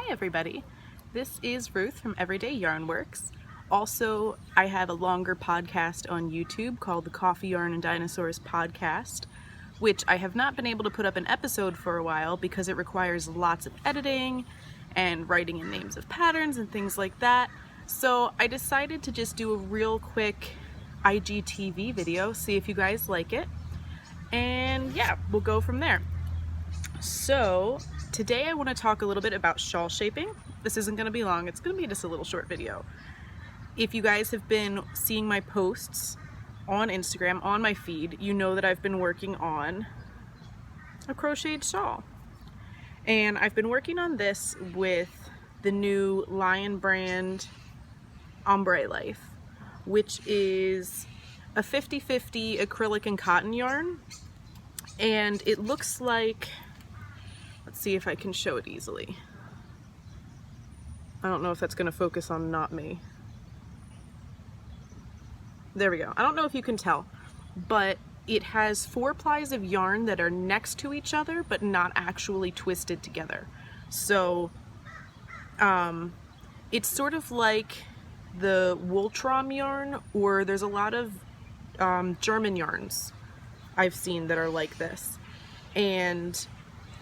everybody, this is Ruth from Everyday Yarn Works. Also, I have a longer podcast on YouTube called the Coffee, Yarn, and Dinosaurs podcast, which I have not been able to put up an episode for a while because it requires lots of editing and writing in names of patterns and things like that. So I decided to just do a real quick IGTV video, see if you guys like it, and yeah, we'll go from there. So today I want to talk a little bit about shawl shaping. This isn't going to be long, it's going to be just a little short video. If you guys have been seeing my posts on Instagram, on my feed, you know that I've been working on a crocheted shawl. And I've been working on this with the new Lion brand Ombre Life, which is a 50-50 acrylic and cotton yarn. And it looks like, let's see if I can show it easily. I don't know if that's going to focus on not me. There we go. I don't know if you can tell, but it has 4 plies of yarn that are next to each other but not actually twisted together. So it's sort of like the Wooltrom yarn, or there's a lot of German yarns I've seen that are like this. And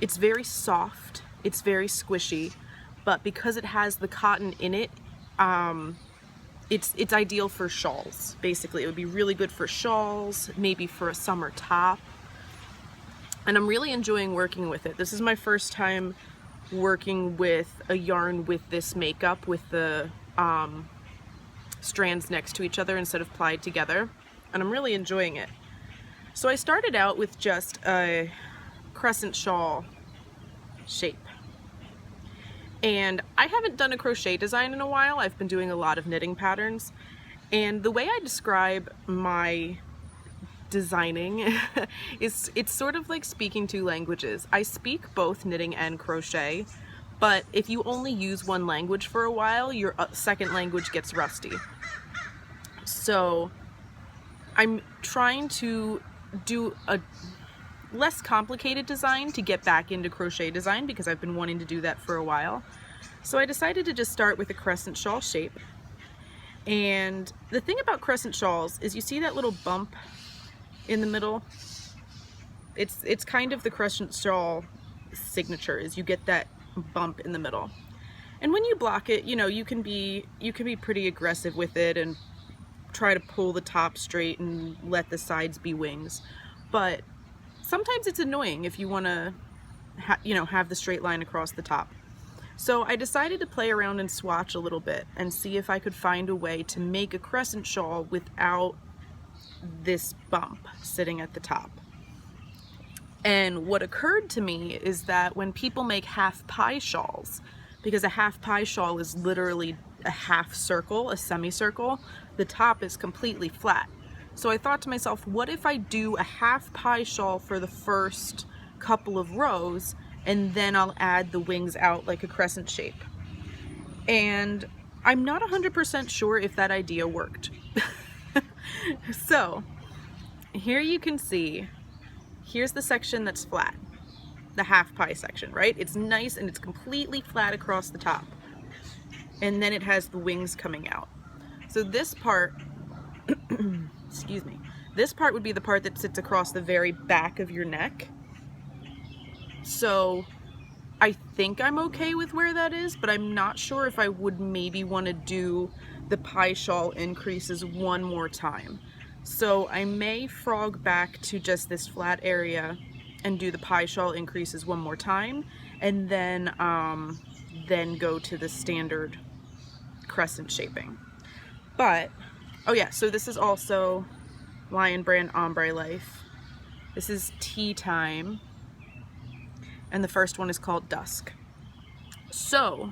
it's very soft, it's very squishy, but because it has the cotton in it, it's ideal for shawls. Basically, it would be really good for shawls, maybe for a summer top. And I'm really enjoying working with it. This is my first time working with a yarn with this makeup, with the strands next to each other instead of plied together, and I'm really enjoying it. So I started out with just a crescent shawl shape. And I haven't done a crochet design in a while. I've been doing a lot of knitting patterns. And the way I describe my designing is it's sort of like speaking 2 languages. I speak both knitting and crochet, but if you only use one language for a while, your second language gets rusty. So I'm trying to do a less complicated design to get back into crochet design because I've been wanting to do that for a while. So I decided to just start with a crescent shawl shape. And the thing about crescent shawls is you see that little bump in the middle? It's kind of the crescent shawl signature, is you get that bump in the middle. And when you block it, you know, you can be pretty aggressive with it and try to pull the top straight and let the sides be wings. But sometimes it's annoying if you want to have the straight line across the top. So I decided to play around and swatch a little bit and see if I could find a way to make a crescent shawl without this bump sitting at the top. And what occurred to me is that when people make half pie shawls, because a half pie shawl is literally a half circle, a semicircle, the top is completely flat. So I thought to myself, what if I do a half pie shawl for the first couple of rows, and then I'll add the wings out like a crescent shape? And I'm not 100% sure if that idea worked. So here you can see, here's the section that's flat, the half pie section, right? It's nice and it's completely flat across the top. And then it has the wings coming out. So this part, excuse me, this part would be the part that sits across the very back of your neck. So I think I'm okay with where that is, but I'm not sure if I would maybe want to do the pie shawl increases one more time. So I may frog back to just this flat area and do the pie shawl increases one more time, and then go to the standard crescent shaping. But oh yeah, so this is also Lion brand Ombre Life. This is Tea Time, and the first one is called Dusk. So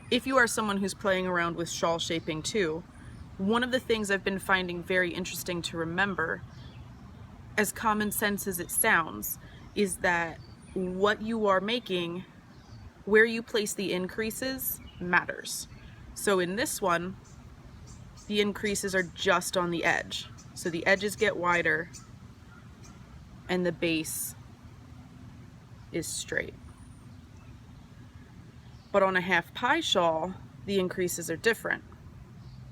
if you are someone who's playing around with shawl shaping too, one of the things I've been finding very interesting to remember, as common sense as it sounds, is that what you are making, where you place the increases, matters. So in this one, the increases are just on the edge. So the edges get wider and the base is straight. But on a half pie shawl, the increases are different.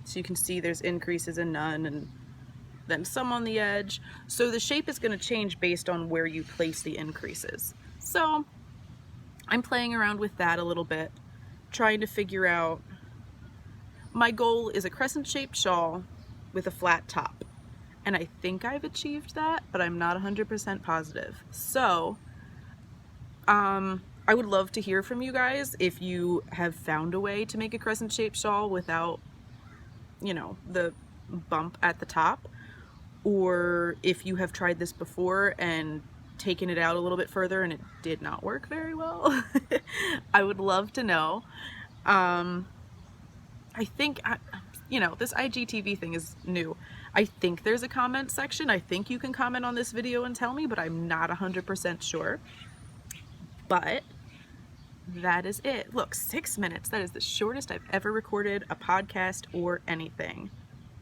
So you can see there's increases and none, and then some on the edge. So the shape is going to change based on where you place the increases. So I'm playing around with that a little bit, trying to figure out, my goal is a crescent shaped shawl with a flat top. And I think I've achieved that, but I'm not 100% positive. So I would love to hear from you guys if you have found a way to make a crescent shaped shawl without, you know, the bump at the top, or if you have tried this before and taken it out a little bit further and it did not work very well. I would love to know. I think, you know, this IGTV thing is new. I think there's a comment section. I think you can comment on this video and tell me, but I'm not 100% sure. But that is it. Look, 6 minutes. That is the shortest I've ever recorded a podcast or anything.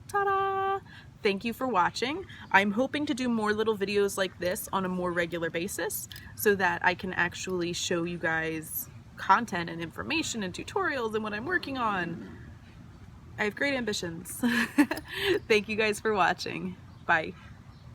Ta-da! Thank you for watching. I'm hoping to do more little videos like this on a more regular basis so that I can actually show you guys content and information and tutorials and what I'm working on. I have great ambitions. Thank you guys for watching. Bye.